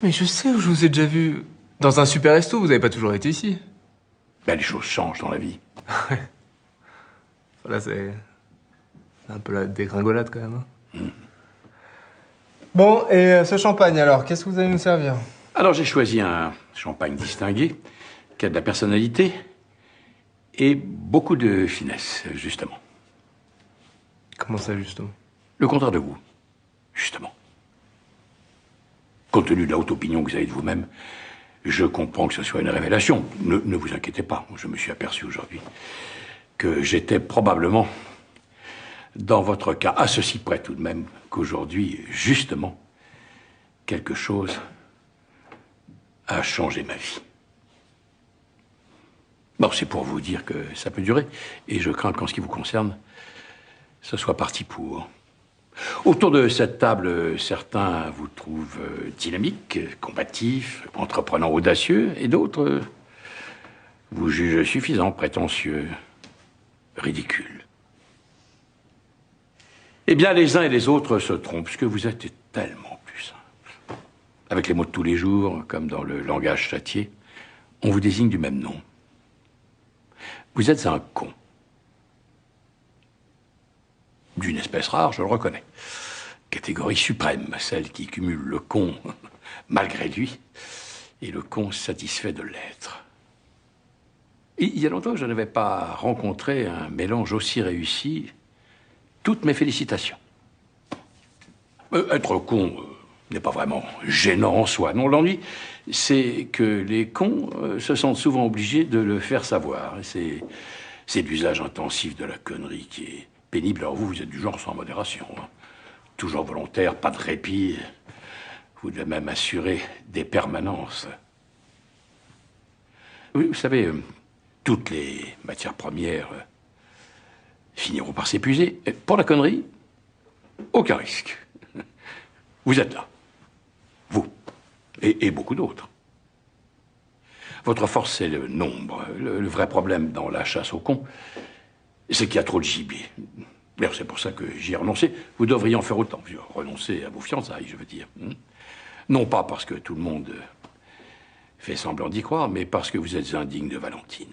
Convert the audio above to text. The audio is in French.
Mais je sais où je vous ai déjà vu. Dans un super resto, vous avez pas toujours été ici. Ben, les choses changent dans la vie. Là, c'est un peu la dégringolade quand même. Bon, et ce champagne alors, qu'est-ce que vous allez nous servir? Alors j'ai choisi un champagne distingué, qui a de la personnalité et beaucoup de finesse, justement. Comment ça, justement? Le contraire de vous, justement. Compte tenu de la haute opinion que vous avez de vous-même, je comprends que ce soit une révélation. Ne vous inquiétez pas, je me suis aperçu aujourd'hui que j'étais probablement, dans votre cas, à ceci près tout de même, qu'aujourd'hui, justement, quelque chose a changé ma vie. Bon, c'est pour vous dire que ça peut durer, et je crains qu'en ce qui vous concerne, ce soit parti pour. Autour de cette table, certains vous trouvent dynamique, combatif, entreprenant audacieux, et d'autres vous jugent suffisant, prétentieux, ridicule. Eh bien, les uns et les autres se trompent, puisque vous êtes tellement plus simple. Avec les mots de tous les jours, comme dans le langage châtié, on vous désigne du même nom. Vous êtes un con. D'une espèce rare, je le reconnais. Catégorie suprême, celle qui cumule le con malgré lui et le con satisfait de l'être. Il y a longtemps que je n'avais pas rencontré un mélange aussi réussi. Toutes mes félicitations. Être con n'est pas vraiment gênant en soi. Non, l'ennui, c'est que les cons se sentent souvent obligés de le faire savoir. C'est l'usage intensif de la connerie qui est pénible. Alors vous êtes du genre sans modération. Hein. Toujours volontaire, pas de répit. Vous devez même assurer des permanences. Oui, vous savez, toutes les matières premières finiront par s'épuiser. Pour la connerie, aucun risque. Vous êtes là. Vous. Et beaucoup d'autres. Votre force, c'est le nombre. Le vrai problème dans la chasse aux cons, c'est qu'il y a trop de gibier. D'ailleurs, c'est pour ça que j'y ai renoncé. Vous devriez en faire autant. Renoncer à vos fiançailles, je veux dire. Non pas parce que tout le monde fait semblant d'y croire, mais parce que vous êtes indigne de Valentine.